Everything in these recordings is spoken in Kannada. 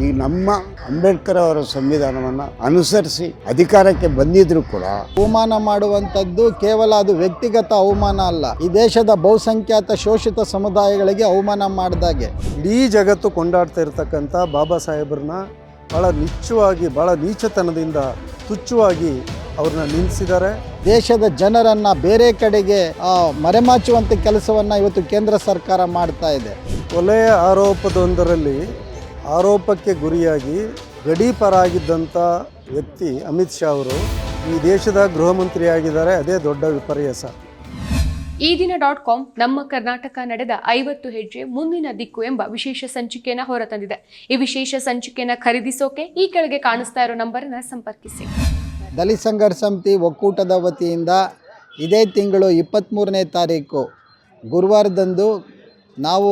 ಈ ನಮ್ಮ ಅಂಬೇಡ್ಕರ್ ಅವರ ಸಂವಿಧಾನವನ್ನು ಅನುಸರಿಸಿ ಅಧಿಕಾರಕ್ಕೆ ಬಂದಿದ್ರು ಕೂಡ ಅವಮಾನ ಮಾಡುವಂಥದ್ದು ಕೇವಲ ಅದು ವ್ಯಕ್ತಿಗತ ಅವಮಾನ ಅಲ್ಲ, ಈ ದೇಶದ ಬಹುಸಂಖ್ಯಾತ ಶೋಷಿತ ಸಮುದಾಯಗಳಿಗೆ ಅವಮಾನ ಮಾಡಿದಾಗೆ. ಇಡೀ ಜಗತ್ತು ಕೊಂಡಾಡ್ತಾ ಇರತಕ್ಕಂಥ ಬಾಬಾ ಸಾಹೇಬ್ರನ್ನ ಭಾಳ ನಿಚ್ಚವಾಗಿ, ಭಾಳ ನೀಚತನದಿಂದ ತುಚ್ಛವಾಗಿ ಅವ್ರನ್ನ ನಿಲ್ಲಿಸಿದ್ದಾರೆ. ದೇಶದ ಜನರನ್ನು ಬೇರೆ ಕಡೆಗೆ ಮರೆಮಾಚುವಂಥ ಕೆಲಸವನ್ನು ಇವತ್ತು ಕೇಂದ್ರ ಸರ್ಕಾರ ಮಾಡ್ತಾ ಇದೆ. ಕೊಲೆ ಆರೋಪದೊಂದರಲ್ಲಿ ಆರೋಪಕ್ಕೆ ಗುರಿಯಾಗಿ ಗಡೀಪಾರಾಗಿದ್ದಂಥ ವ್ಯಕ್ತಿ ಅಮಿತ್ ಶಾ ಅವರು ಈ ದೇಶದ ಗೃಹ ಮಂತ್ರಿಯಾಗಿದ್ದಾರೆ. ಅದೇ ದೊಡ್ಡ ವಿಪರ್ಯಾಸ. ಈ ದಿನ .com ನಮ್ಮ ಕರ್ನಾಟಕ ನಡೆದ 50 ಹೆಜ್ಜೆ ಮುಂದಿನ ದಿಕ್ಕು ಎಂಬ ವಿಶೇಷ ಸಂಚಿಕೆಯನ್ನು ಹೊರತಂದಿದೆ. ಈ ವಿಶೇಷ ಸಂಚಿಕೆಯನ್ನು ಖರೀದಿಸೋಕೆ ಈ ಕೆಳಗೆ ಕಾಣಿಸ್ತಾ ಇರೋ ನಂಬರನ್ನು ಸಂಪರ್ಕಿಸಿ. ದಲಿತ ಸಂಘರ್ಷ ಸಮಿತಿ ಒಕ್ಕೂಟದ ವತಿಯಿಂದ ಇದೇ ತಿಂಗಳು 23ನೇ ತಾರೀಕು ಗುರುವಾರದಂದು ನಾವು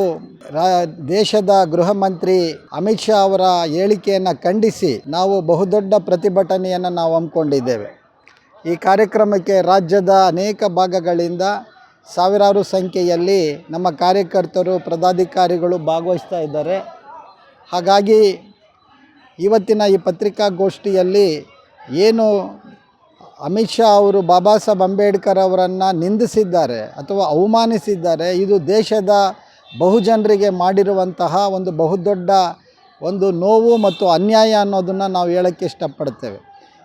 ದೇಶದ ಗೃಹ ಮಂತ್ರಿ ಅಮಿತ್ ಶಾ ಅವರ ಹೇಳಿಕೆಯನ್ನು ಖಂಡಿಸಿ ನಾವು ಬಹುದೊಡ್ಡ ಪ್ರತಿಭಟನೆಯನ್ನು ನಾವು ಹಮ್ಮಿಕೊಂಡಿದ್ದೇವೆ. ಈ ಕಾರ್ಯಕ್ರಮಕ್ಕೆ ರಾಜ್ಯದ ಅನೇಕ ಭಾಗಗಳಿಂದ ಸಾವಿರಾರು ಸಂಖ್ಯೆಯಲ್ಲಿ ನಮ್ಮ ಕಾರ್ಯಕರ್ತರು, ಪದಾಧಿಕಾರಿಗಳು ಭಾಗವಹಿಸ್ತಾ ಇದ್ದಾರೆ. ಹಾಗಾಗಿ ಇವತ್ತಿನ ಈ ಪತ್ರಿಕಾಗೋಷ್ಠಿಯಲ್ಲಿ ಏನು ಅಮಿತ್ ಶಾ ಅವರು ಬಾಬಾ ಸಾಹೇಬ್ ಅಂಬೇಡ್ಕರ್ ಅವರನ್ನು ನಿಂದಿಸಿದ್ದಾರೆ ಅಥವಾ ಅವಮಾನಿಸಿದ್ದಾರೆ, ಇದು ದೇಶದ ಬಹುಜನರಿಗೆ ಮಾಡಿರುವಂತಹ ಒಂದು ಬಹುದೊಡ್ಡ ಒಂದು ನೋವು ಮತ್ತು ಅನ್ಯಾಯ ಅನ್ನೋದನ್ನು ನಾವು ಹೇಳೋಕ್ಕೆ ಇಷ್ಟಪಡ್ತೇವೆ.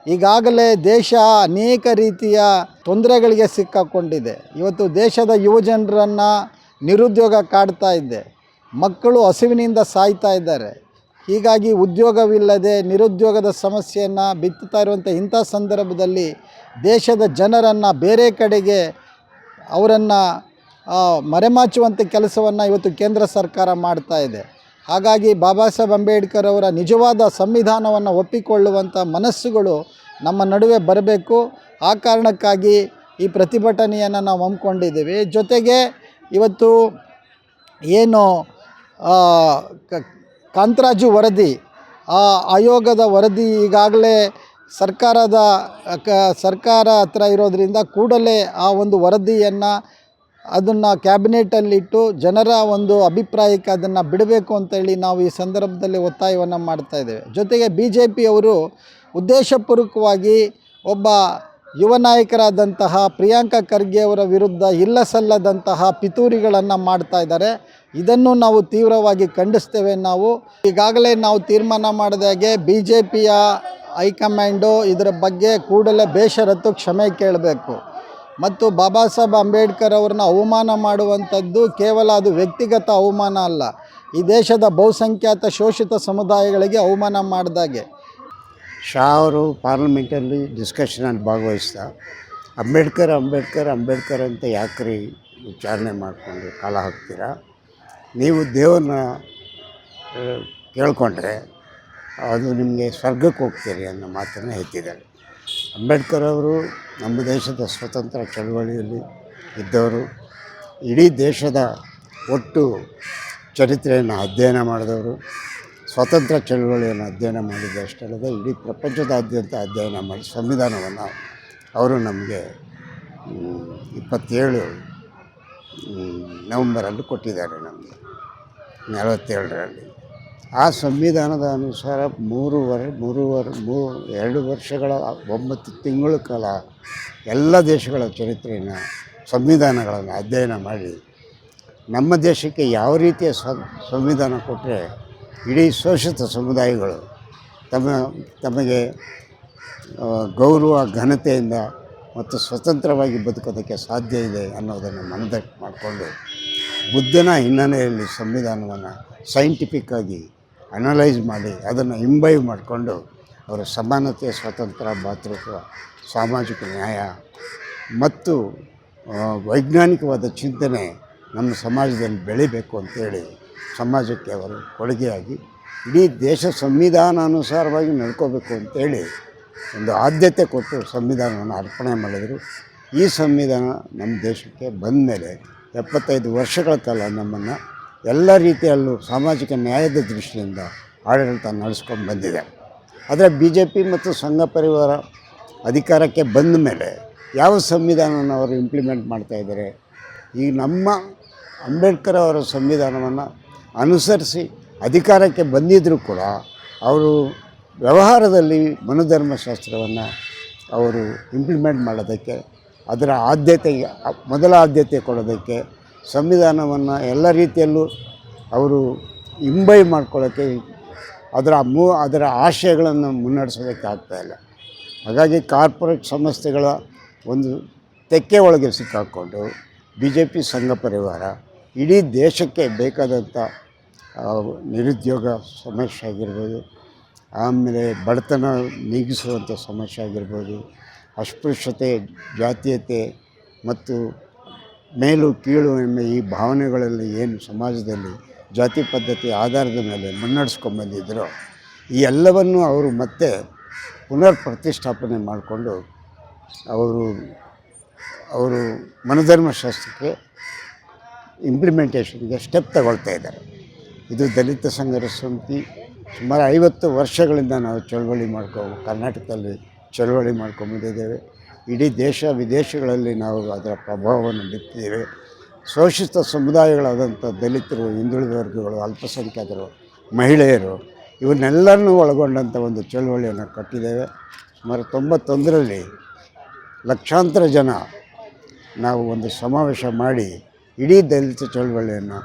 ಈಗಾಗಲೇ ದೇಶ ಅನೇಕ ರೀತಿಯ ತೊಂದರೆಗಳಿಗೆ ಸಿಕ್ಕಾಕೊಂಡಿದೆ. ಇವತ್ತು ದೇಶದ ಯುವಜನರನ್ನು ನಿರುದ್ಯೋಗ ಕಾಡ್ತಾ ಇದೆ, ಮಕ್ಕಳು ಹಸಿವಿನಿಂದ ಸಾಯ್ತಾ ಇದ್ದಾರೆ. ಹೀಗಾಗಿ ಉದ್ಯೋಗವಿಲ್ಲದೆ ನಿರುದ್ಯೋಗದ ಸಮಸ್ಯೆಯನ್ನು ಬಿತ್ತುತ್ತಾ ಇರುವಂಥ ಇಂಥ ಸಂದರ್ಭದಲ್ಲಿ ದೇಶದ ಜನರನ್ನು ಬೇರೆ ಕಡೆಗೆ ಅವರನ್ನು ಮರೆಮಾಚುವಂಥ ಕೆಲಸವನ್ನು ಇವತ್ತು ಕೇಂದ್ರ ಸರ್ಕಾರ ಮಾಡ್ತಾ ಇದೆ. ಹಾಗಾಗಿ ಬಾಬಾ ಸಾಹೇಬ್ ಅಂಬೇಡ್ಕರ್ ಅವರ ನಿಜವಾದ ಸಂವಿಧಾನವನ್ನು ಒಪ್ಪಿಕೊಳ್ಳುವಂಥ ಮನಸ್ಸುಗಳು ನಮ್ಮ ನಡುವೆ ಬರಬೇಕು. ಆ ಕಾರಣಕ್ಕಾಗಿ ಈ ಪ್ರತಿಭಟನೆಯನ್ನು ನಾವು ಹಮ್ಮಿಕೊಂಡಿದ್ದೀವಿ. ಜೊತೆಗೆ ಇವತ್ತು ಏನು ಕಾಂತರಾಜು ವರದಿ, ಆ ಆಯೋಗದ ವರದಿ ಈಗಾಗಲೇ ಸರ್ಕಾರ ಹತ್ರ ಇರೋದರಿಂದ ಕೂಡಲೇ ಆ ಒಂದು ವರದಿಯನ್ನು ಅದನ್ನು ಕ್ಯಾಬಿನೆಟಲ್ಲಿಟ್ಟು ಜನರ ಒಂದು ಅಭಿಪ್ರಾಯಕ್ಕೆ ಅದನ್ನು ಬಿಡಬೇಕು ಅಂತೇಳಿ ನಾವು ಈ ಸಂದರ್ಭದಲ್ಲಿ ಒತ್ತಾಯವನ್ನು ಮಾಡ್ತಾಯಿದ್ದೇವೆ. ಜೊತೆಗೆ BJPಯವರು ಉದ್ದೇಶಪೂರ್ವಕವಾಗಿ ಒಬ್ಬ ಯುವ ನಾಯಕರಾದಂತಹ ಪ್ರಿಯಾಂಕಾ ಖರ್ಗೆ ಅವರ ವಿರುದ್ಧ ಇಲ್ಲಸಲ್ಲದಂತಹ ಪಿತೂರಿಗಳನ್ನು ಮಾಡ್ತಾ ಇದ್ದಾರೆ. ಇದನ್ನು ನಾವು ತೀವ್ರವಾಗಿ ಖಂಡಿಸ್ತೇವೆ. ಈಗಾಗಲೇ ನಾವು ತೀರ್ಮಾನ ಮಾಡಿದಾಗೆ BJPಯ ಹೈಕಮಾಂಡು ಇದರ ಬಗ್ಗೆ ಕೂಡಲೇ ಬೇಷರತ್ತು ಕ್ಷಮೆ ಕೇಳಬೇಕು. ಮತ್ತು ಬಾಬಾ ಸಾಹೇಬ್ ಅಂಬೇಡ್ಕರ್ ಅವ್ರನ್ನ ಅವಮಾನ ಮಾಡುವಂಥದ್ದು ಕೇವಲ ಅದು ವ್ಯಕ್ತಿಗತ ಅವಮಾನ ಅಲ್ಲ, ಈ ದೇಶದ ಬಹುಸಂಖ್ಯಾತ ಶೋಷಿತ ಸಮುದಾಯಗಳಿಗೆ ಅವಮಾನ ಮಾಡಿದಾಗೆ. ಶಾ ಅವರು ಪಾರ್ಲಿಮೆಂಟಲ್ಲಿ ಡಿಸ್ಕಷನಲ್ಲಿ ಭಾಗವಹಿಸ್ತಾ ಅಂಬೇಡ್ಕರ್ ಅಂತ ಯಾಕ್ರಿ ವಿಚಾರಣೆ ಮಾಡಿಕೊಂಡು ಕಾಲ ಹಾಕ್ತೀರಾ, ನೀವು ದೇವ್ರನ್ನ ಕೇಳ್ಕೊಂಡ್ರೆ ಅದು ನಿಮಗೆ ಸ್ವರ್ಗಕ್ಕೆ ಹೋಗ್ತೀರಿ ಅನ್ನೋ ಮಾತನ್ನು ಎತ್ತಿದ್ದಾರೆ. ಅಂಬೇಡ್ಕರ್ ಅವರು ನಮ್ಮ ದೇಶದ ಸ್ವತಂತ್ರ ಚಳವಳಿಯಲ್ಲಿ ಇದ್ದವರು, ಇಡೀ ದೇಶದ ಒಟ್ಟು ಚರಿತ್ರೆಯನ್ನು ಅಧ್ಯಯನ ಮಾಡಿದವರು, ಸ್ವತಂತ್ರ ಚಳವಳಿಯನ್ನು ಅಧ್ಯಯನ ಮಾಡಿದ್ದಷ್ಟೇ ಅಲ್ಲದೆ ಇಡೀ ಪ್ರಪಂಚದಾದ್ಯಂತ ಅಧ್ಯಯನ ಮಾಡಿ ಸಂವಿಧಾನವನ್ನು ಅವರು ನಮಗೆ 27 ನವಂಬರಲ್ಲಿ ಕೊಟ್ಟಿದ್ದಾರೆ. ನಮಗೆ 47ರಲ್ಲಿ ಆ ಸಂವಿಧಾನದ ಅನುಸಾರ 2 ವರ್ಷಗಳ 9 ತಿಂಗಳ ಕಾಲ ಎಲ್ಲ ದೇಶಗಳ ಚರಿತ್ರೆಯನ್ನು, ಸಂವಿಧಾನಗಳನ್ನು ಅಧ್ಯಯನ ಮಾಡಿ ನಮ್ಮ ದೇಶಕ್ಕೆ ಯಾವ ರೀತಿಯ ಸಂವಿಧಾನ ಕೊಟ್ಟರೆ ಇಡೀ ಶೋಷಿತ ಸಮುದಾಯಗಳು ತಮಗೆ ಗೌರವ, ಘನತೆಯಿಂದ ಮತ್ತು ಸ್ವತಂತ್ರವಾಗಿ ಬದುಕೋದಕ್ಕೆ ಸಾಧ್ಯ ಇದೆ ಅನ್ನೋದನ್ನು ಮನದಟ್ಟು ಮಾಡಿಕೊಂಡು ಬುದ್ಧನ ಹಿನ್ನೆಲೆಯಲ್ಲಿ ಸಂವಿಧಾನವನ್ನು ಸೈಂಟಿಫಿಕ್ಕಾಗಿ ಅನಲೈಸ್ ಮಾಡಿ ಅದನ್ನು ಇಂಬೈವ್ ಮಾಡಿಕೊಂಡು ಅವರ ಸಮಾನತೆ, ಸ್ವಾತಂತ್ರ್ಯ, ಭಾತೃತ್ವ, ಸಾಮಾಜಿಕ ನ್ಯಾಯ ಮತ್ತು ವೈಜ್ಞಾನಿಕವಾದ ಚಿಂತನೆ ನಮ್ಮ ಸಮಾಜದಲ್ಲಿ ಬೆಳಿಬೇಕು ಅಂತೇಳಿ ಸಮಾಜಕ್ಕೆ ಅವರು ಕೊಡುಗೆಯಾಗಿ ಇಡೀ ದೇಶ ಸಂವಿಧಾನಾನುಸಾರವಾಗಿ ನಡ್ಕೋಬೇಕು ಅಂತೇಳಿ ಒಂದು ಆದ್ಯತೆ ಕೊಟ್ಟು ಸಂವಿಧಾನವನ್ನು ಅರ್ಪಣೆ ಮಾಡಿದರು. ಈ ಸಂವಿಧಾನ ನಮ್ಮ ದೇಶಕ್ಕೆ ಬಂದ ಮೇಲೆ 75 ವರ್ಷಗಳ ಕಾಲ ನಮ್ಮನ್ನು ಎಲ್ಲ ರೀತಿಯಲ್ಲೂ ಸಾಮಾಜಿಕ ನ್ಯಾಯದ ದೃಷ್ಟಿಯಿಂದ ಆಡಳಿತ ನಡೆಸ್ಕೊಂಡು ಬಂದಿದೆ. ಆದರೆ BJP ಮತ್ತು ಸಂಘ ಪರಿವಾರ ಅಧಿಕಾರಕ್ಕೆ ಬಂದ ಮೇಲೆ ಯಾವ ಸಂವಿಧಾನವನ್ನು ಅವರು ಇಂಪ್ಲಿಮೆಂಟ್ ಮಾಡ್ತಾಯಿದ್ದಾರೆ, ಈ ನಮ್ಮ ಅಂಬೇಡ್ಕರ್ ಅವರ ಸಂವಿಧಾನವನ್ನು ಅನುಸರಿಸಿ ಅಧಿಕಾರಕ್ಕೆ ಬಂದಿದ್ದರೂ ಕೂಡ ಅವರು ವ್ಯವಹಾರದಲ್ಲಿ ಮನುಧರ್ಮಶಾಸ್ತ್ರವನ್ನು ಅವರು ಇಂಪ್ಲಿಮೆಂಟ್ ಮಾಡೋದಕ್ಕೆ, ಅದರ ಮೊದಲ ಆದ್ಯತೆ ಕೊಡೋದಕ್ಕೆ, ಸಂವಿಧಾನವನ್ನು ಎಲ್ಲ ರೀತಿಯಲ್ಲೂ ಅವರು ಇಂಬೈಬ್ ಮಾಡ್ಕೊಳ್ಳೋಕ್ಕೆ, ಅದರ ಆಶಯಗಳನ್ನು ಮುನ್ನಡೆಸೋದಕ್ಕೆ ಆಗ್ತಾಯಿಲ್ಲ. ಹಾಗಾಗಿ ಕಾರ್ಪೊರೇಟ್ ಸಂಸ್ಥೆಗಳ ಒಂದು ತೆಕ್ಕೆ ಒಳಗೆ ಸಿಕ್ಕಾಕ್ಕೊಂಡು BJP ಸಂಘ ಪರಿವಾರ ಇಡೀ ದೇಶಕ್ಕೆ ಬೇಕಾದಂಥ ನಿರುದ್ಯೋಗ ಸಮಸ್ಯೆ ಆಗಿರ್ಬೋದು, ಆಮೇಲೆ ಬಡತನ ನೀಗಿಸುವಂಥ ಸಮಸ್ಯೆ ಆಗಿರ್ಬೋದು, ಅಸ್ಪೃಶ್ಯತೆ, ಜಾತೀಯತೆ ಮತ್ತು ಮೇಲು ಕೀಳು ಎಂಬ ಈ ಭಾವನೆಗಳಲ್ಲಿ ಏನು ಸಮಾಜದಲ್ಲಿ ಜಾತಿ ಪದ್ಧತಿ ಆಧಾರದ ಮೇಲೆ ಮುನ್ನಡೆಸ್ಕೊಂಡ್ಬಂದಿದ್ದರೋ ಈ ಎಲ್ಲವನ್ನು ಅವರು ಮತ್ತೆ ಪುನರ್ ಪ್ರತಿಷ್ಠಾಪನೆ ಮಾಡಿಕೊಂಡು ಅವರು ಮನುಧರ್ಮಶಾಸ್ತ್ರಕ್ಕೆ ಇಂಪ್ಲಿಮೆಂಟೇಷನ್ಗೆ ಸ್ಟೆಪ್ ತಗೊಳ್ತಾ ಇದ್ದಾರೆ. ಇದು ದಲಿತ ಸಂಘರ್ಷ ಸಮಿತಿ ಸುಮಾರು 50 ವರ್ಷಗಳಿಂದ ನಾವು ಕರ್ನಾಟಕದಲ್ಲಿ ಚಳವಳಿ ಮಾಡ್ಕೊಂಡ್ಬಂದಿದ್ದೇವೆ. ಇಡೀ ದೇಶ ವಿದೇಶಗಳಲ್ಲಿ ನಾವು ಅದರ ಪ್ರಭಾವವನ್ನು ಬೀರ್ತಿದ್ದೇವೆ. ಶೋಷಿತ ಸಮುದಾಯಗಳಾದಂಥ ದಲಿತರು, ಹಿಂದುಳಿದ ವರ್ಗಗಳು, ಅಲ್ಪಸಂಖ್ಯಾತರು, ಮಹಿಳೆಯರು ಇವನ್ನೆಲ್ಲರನ್ನೂ ಒಳಗೊಂಡಂಥ ಒಂದು ಚಳವಳಿಯನ್ನು ಕಟ್ಟಿದ್ದೇವೆ. ಸುಮಾರು 91ರಲ್ಲಿ ಲಕ್ಷಾಂತರ ಜನ ನಾವು ಒಂದು ಸಮಾವೇಶ ಮಾಡಿ ಇಡೀ ದಲಿತ ಚಳವಳಿಯನ್ನು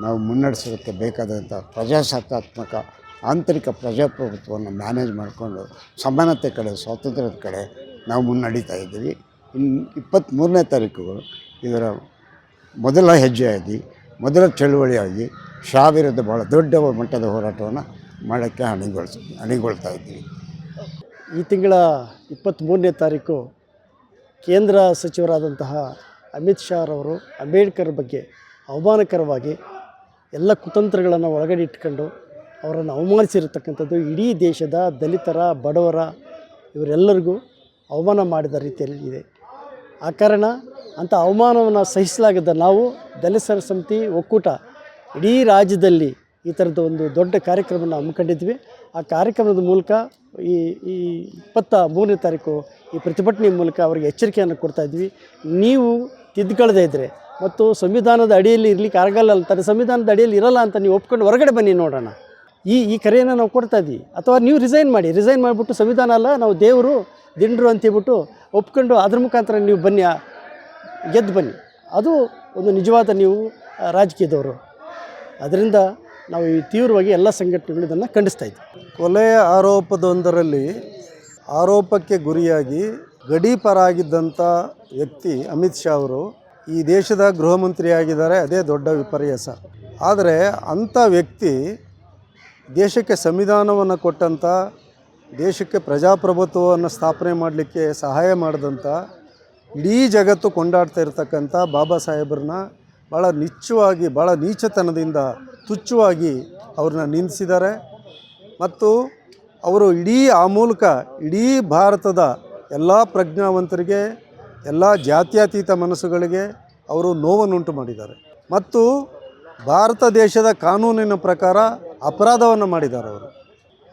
ನಾವು ಮುನ್ನಡೆಸೋದಕ್ಕೆ ಬೇಕಾದಂಥ ಪ್ರಜಾಸತ್ತಾತ್ಮಕ ಆಂತರಿಕ ಪ್ರಜಾಪ್ರಭುತ್ವವನ್ನು ಮ್ಯಾನೇಜ್ ಮಾಡಿಕೊಂಡು ಸಮಾನತೆ ಕಡೆ, ಸ್ವಾತಂತ್ರ್ಯದ ಕಡೆ ನಾವು ಮುನ್ನಡೀತಾ ಇದ್ದೀವಿ. 23ನೇ ತಾರೀಕು ಇದರ ಮೊದಲ ಹೆಜ್ಜೆಯಾಗಿ, ಮೊದಲ ಚಳುವಳಿಯಾಗಿ ವಿರುದ್ಧ ಭಾಳ ದೊಡ್ಡ ಮಟ್ಟದ ಹೋರಾಟವನ್ನು ಮಾಡೋಕ್ಕೆ ಅಣಿಗೊಳ್ತಾ ಇದ್ದೀವಿ. ಈ ತಿಂಗಳ 23ನೇ ತಾರೀಕು ಕೇಂದ್ರ ಸಚಿವರಾದಂತಹ ಅಮಿತ್ ಶಾ ರವರು ಅಂಬೇಡ್ಕರ್ ಬಗ್ಗೆ ಅವಮಾನಕರವಾಗಿ ಎಲ್ಲ ಕುತಂತ್ರಗಳನ್ನು ಒಳಗಡೆ ಇಟ್ಕೊಂಡು ಅವರನ್ನು ಅವಮಾನಿಸಿರತಕ್ಕಂಥದ್ದು ಇಡೀ ದೇಶದ ದಲಿತರ, ಬಡವರ ಇವರೆಲ್ಲರಿಗೂ ಅವಮಾನ ಮಾಡಿದ ರೀತಿಯಲ್ಲಿ ಇದೆ. ಆ ಕಾರಣ ಅಂಥ ಅವಮಾನವನ್ನು ಸಹಿಸಲಾಗದ ನಾವು ದಲಿತರ ಸಮಿತಿ ಒಕ್ಕೂಟ ಇಡೀ ರಾಜ್ಯದಲ್ಲಿ ಈ ಥರದ ಒಂದು ದೊಡ್ಡ ಕಾರ್ಯಕ್ರಮವನ್ನು ಹಮ್ಮಿಕೊಂಡಿದ್ವಿ. ಆ ಕಾರ್ಯಕ್ರಮದ ಮೂಲಕ ಈ 23ನೇ ತಾರೀಕು ಈ ಪ್ರತಿಭಟನೆ ಮೂಲಕ ಅವರಿಗೆ ಎಚ್ಚರಿಕೆಯನ್ನು ಕೊಡ್ತಾಯಿದ್ವಿ. ನೀವು ತಿದ್ದುಕೊಳ್ಳದೇ ಇದ್ದರೆ ಮತ್ತು ಸಂವಿಧಾನದ ಅಡಿಯಲ್ಲಿ ಇರಲಿಕ್ಕೆ ಆಗಲ್ಲ ಅಂತಾರೆ, ಸಂವಿಧಾನದ ಅಡಿಯಲ್ಲಿ ಇರಲ್ಲ ಅಂತ ನೀವು ಒಪ್ಕೊಂಡು ಹೊರಗಡೆ ಬನ್ನಿ ನೋಡೋಣ. ಈ ಕರೆಯನ್ನು ನಾವು ಕೊಡ್ತಾಯಿದ್ವಿ. ಅಥವಾ ನೀವು ರಿಸೈನ್ ಮಾಡಿಬಿಟ್ಟು ಸಂವಿಧಾನ ಅಲ್ಲ, ನಾವು ದೇವರು ದಿಂಡ್ರು ಅಂತೇಳ್ಬಿಟ್ಟು ಒಪ್ಕೊಂಡು ಅದ್ರ ಮುಖಾಂತರ ನೀವು ಬನ್ನಿ, ಗೆದ್ದು ಬನ್ನಿ. ಅದು ಒಂದು ನಿಜವಾದ ನೀವು ರಾಜಕೀಯದವರು. ಅದರಿಂದ ನಾವು ಈ ತೀವ್ರವಾಗಿ ಎಲ್ಲ ಸಂಘಟನೆಗಳು ಇದನ್ನು ಖಂಡಿಸ್ತಾ ಇದ್ದೀವಿ. ಕೊಲೆಯ ಆರೋಪದೊಂದರಲ್ಲಿ ಆರೋಪಕ್ಕೆ ಗುರಿಯಾಗಿ ಗಡೀಪಾರಾಗಿದ್ದಂಥ ವ್ಯಕ್ತಿ ಅಮಿತ್ ಶಾ ಅವರು ಈ ದೇಶದ ಗೃಹ ಮಂತ್ರಿಯಾಗಿದ್ದಾರೆ. ಅದೇ ದೊಡ್ಡ ವಿಪರ್ಯಾಸ. ಆದರೆ ಅಂಥ ವ್ಯಕ್ತಿ ದೇಶಕ್ಕೆ ಸಂವಿಧಾನವನ್ನು ಕೊಟ್ಟಂಥ, ದೇಶಕ್ಕೆ ಪ್ರಜಾಪ್ರಭುತ್ವವನ್ನು ಸ್ಥಾಪನೆ ಮಾಡಲಿಕ್ಕೆ ಸಹಾಯ ಮಾಡಿದಂಥ, ಇಡೀ ಜಗತ್ತು ಕೊಂಡಾಡ್ತಾ ಇರತಕ್ಕಂಥ ಬಾಬಾ ಸಾಹೇಬ್ರನ್ನ ಭಾಳ ನಿಚ್ಚವಾಗಿ, ಭಾಳ ನೀಚತನದಿಂದ, ತುಚ್ಛವಾಗಿ ಅವ್ರನ್ನ ನಿಂದಿಸಿದ್ದಾರೆ. ಮತ್ತು ಅವರು ಆ ಮೂಲಕ ಇಡೀ ಭಾರತದ ಎಲ್ಲ ಪ್ರಜ್ಞಾವಂತರಿಗೆ, ಎಲ್ಲ ಜಾತ್ಯತೀತ ಮನಸ್ಸುಗಳಿಗೆ ಅವರು ನೋವನ್ನುಂಟು ಮಾಡಿದ್ದಾರೆ. ಮತ್ತು ಭಾರತ ದೇಶದ ಕಾನೂನಿನ ಪ್ರಕಾರ ಅಪರಾಧವನ್ನು ಮಾಡಿದ್ದಾರೆ ಅವರು.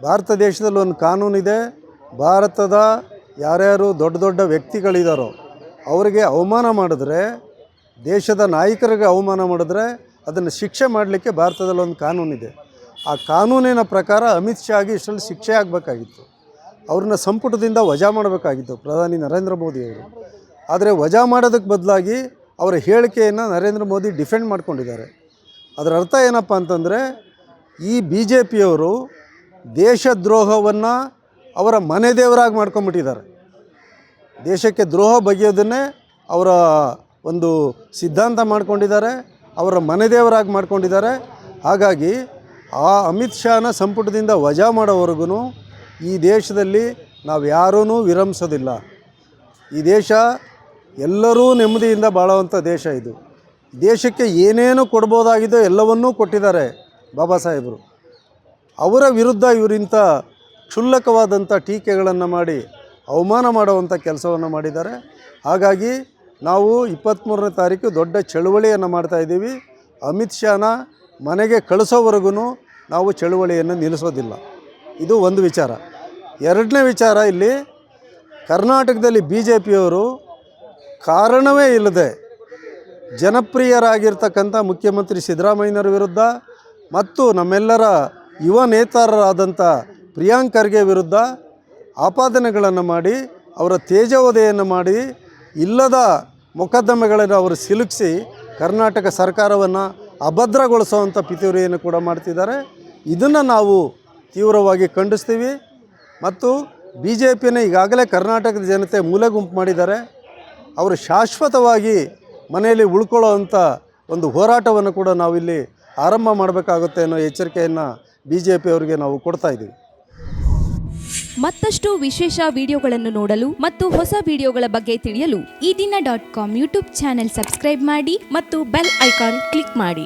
ಭಾರತ ದೇಶದಲ್ಲಿ ಒಂದು ಕಾನೂನಿದೆ. ಭಾರತದ ಯಾರ್ಯಾರು ದೊಡ್ಡ ದೊಡ್ಡ ವ್ಯಕ್ತಿಗಳಿದ್ದಾರೋ ಅವರಿಗೆ ಅವಮಾನ ಮಾಡಿದ್ರೆ, ದೇಶದ ನಾಯಕರಿಗೆ ಅವಮಾನ ಮಾಡಿದ್ರೆ ಅದನ್ನು ಶಿಕ್ಷೆ ಮಾಡಲಿಕ್ಕೆ ಭಾರತದಲ್ಲಿ ಒಂದು ಕಾನೂನಿದೆ. ಆ ಕಾನೂನಿನ ಪ್ರಕಾರ ಅಮಿತ್ ಶಾಗೆ ಇಷ್ಟರಲ್ಲಿ ಶಿಕ್ಷೆ ಆಗಬೇಕಾಗಿತ್ತು. ಅವ್ರನ್ನ ಸಂಪುಟದಿಂದ ವಜಾ ಮಾಡಬೇಕಾಗಿತ್ತು ಪ್ರಧಾನಿ ನರೇಂದ್ರ ಮೋದಿಯವರು. ಆದರೆ ವಜಾ ಮಾಡೋದಕ್ಕೆ ಬದಲಾಗಿ ಅವರ ಹೇಳಿಕೆಯನ್ನು ನರೇಂದ್ರ ಮೋದಿ ಡಿಫೆಂಡ್ ಮಾಡ್ಕೊಂಡಿದ್ದಾರೆ. ಅದರ ಅರ್ಥ ಏನಪ್ಪ ಅಂತಂದರೆ, ಈ BJPಯವರು ದೇಶದ್ರೋಹವನ್ನು ಅವರ ಮನೆ ದೇವರಾಗಿ ಮಾಡ್ಕೊಂಬಿಟ್ಟಿದ್ದಾರೆ. ದೇಶಕ್ಕೆ ದ್ರೋಹ ಬಗೆಯೋದನ್ನೇ ಅವರ ಒಂದು ಸಿದ್ಧಾಂತ ಮಾಡ್ಕೊಂಡಿದ್ದಾರೆ, ಅವರ ಮನೆ ದೇವರಾಗಿ ಮಾಡ್ಕೊಂಡಿದ್ದಾರೆ. ಹಾಗಾಗಿ ಆ ಅಮಿತ್ ಶಾನ ಸಂಪುಟದಿಂದ ವಜಾ ಮಾಡೋವರೆಗೂ ಈ ದೇಶದಲ್ಲಿ ನಾವು ಯಾರೂ ವಿರಮಿಸೋದಿಲ್ಲ. ಈ ದೇಶ ಎಲ್ಲರೂ ನೆಮ್ಮದಿಯಿಂದ ಬಾಳುವಂಥ ದೇಶ. ಇದು ದೇಶಕ್ಕೆ ಏನೇನು ಕೊಡ್ಬೋದಾಗಿದೋ ಎಲ್ಲವನ್ನೂ ಕೊಟ್ಟಿದ್ದಾರೆ ಬಾಬಾ ಸಾಹೇಬರು. ಅವರ ವಿರುದ್ಧ ಇವರಿಂಥ ಕ್ಷುಲ್ಲಕವಾದಂಥ ಟೀಕೆಗಳನ್ನು ಮಾಡಿ ಅವಮಾನ ಮಾಡುವಂಥ ಕೆಲಸವನ್ನು ಮಾಡಿದ್ದಾರೆ. ಹಾಗಾಗಿ ನಾವು 23ನೇ ತಾರೀಕು ದೊಡ್ಡ ಚಳುವಳಿಯನ್ನು ಮಾಡ್ತಾಯಿದ್ದೀವಿ. ಅಮಿತ್ ಶಾನ ಮನೆಗೆ ಕಳಿಸೋವರೆಗೂ ನಾವು ಚಳುವಳಿಯನ್ನು ನಿಲ್ಲಿಸೋದಿಲ್ಲ. ಇದು ಒಂದು ವಿಚಾರ. ಎರಡನೇ ವಿಚಾರ, ಇಲ್ಲಿ ಕರ್ನಾಟಕದಲ್ಲಿ BJPಯವರು ಕಾರಣವೇ ಇಲ್ಲದೆ ಜನಪ್ರಿಯರಾಗಿರ್ತಕ್ಕಂಥ ಮುಖ್ಯಮಂತ್ರಿ ಸಿದ್ದರಾಮಯ್ಯನವರ ವಿರುದ್ಧ ಮತ್ತು ನಮ್ಮೆಲ್ಲರ ಯುವ ನೇತಾರರಾದಂಥ ಪ್ರಿಯಾಂಕ್ ಖರ್ಗೆ ವಿರುದ್ಧ ಆಪಾದನೆಗಳನ್ನು ಮಾಡಿ ಅವರ ತೇಜೋವಧೆಯನ್ನು ಮಾಡಿ ಇಲ್ಲದ ಮೊಕದ್ದಮೆಗಳನ್ನು ಅವರು ಸಿಲುಕಿಸಿ ಕರ್ನಾಟಕ ಸರ್ಕಾರವನ್ನು ಅಭದ್ರಗೊಳಿಸುವಂಥ ಪಿತೂರಿಯನ್ನು ಕೂಡ ಮಾಡ್ತಿದ್ದಾರೆ. ಇದನ್ನು ನಾವು ತೀವ್ರವಾಗಿ ಖಂಡಿಸ್ತೀವಿ ಮತ್ತು ಬಿ ಜೆ ಪಿನ ಈಗಾಗಲೇ ಕರ್ನಾಟಕದ ಜನತೆ ಮೂಲೆ ಗುಂಪು ಮಾಡಿದ್ದಾರೆ. ಅವರು ಶಾಶ್ವತವಾಗಿ ಮನೆಯಲ್ಲಿ ಉಳ್ಕೊಳ್ಳೋವಂಥ ಒಂದು ಹೋರಾಟವನ್ನು ಕೂಡ ನಾವಿಲ್ಲಿ ಆರಂಭ ಮಾಡಬೇಕಾಗುತ್ತೆ ಅನ್ನೋ ಎಚ್ಚರಿಕೆಯನ್ನು ಬಿ ಜೆ ಪಿಯವರಿಗೆ ನಾವು ಕೊಡ್ತಾ ಇದ್ದೀವಿ. ಮತ್ತಷ್ಟು ವಿಶೇಷ ವಿಡಿಯೋಗಳನ್ನು ನೋಡಲು ಮತ್ತು ಹೊಸ ವಿಡಿಯೋಗಳ ಬಗ್ಗೆ ತಿಳಿಯಲು ಈ ದಿನ .com ಯೂಟ್ಯೂಬ್ ಚಾನೆಲ್ ಸಬ್ಸ್ಕ್ರೈಬ್ ಮಾಡಿ ಮತ್ತು ಬೆಲ್ ಐಕಾನ್ ಕ್ಲಿಕ್ ಮಾಡಿ.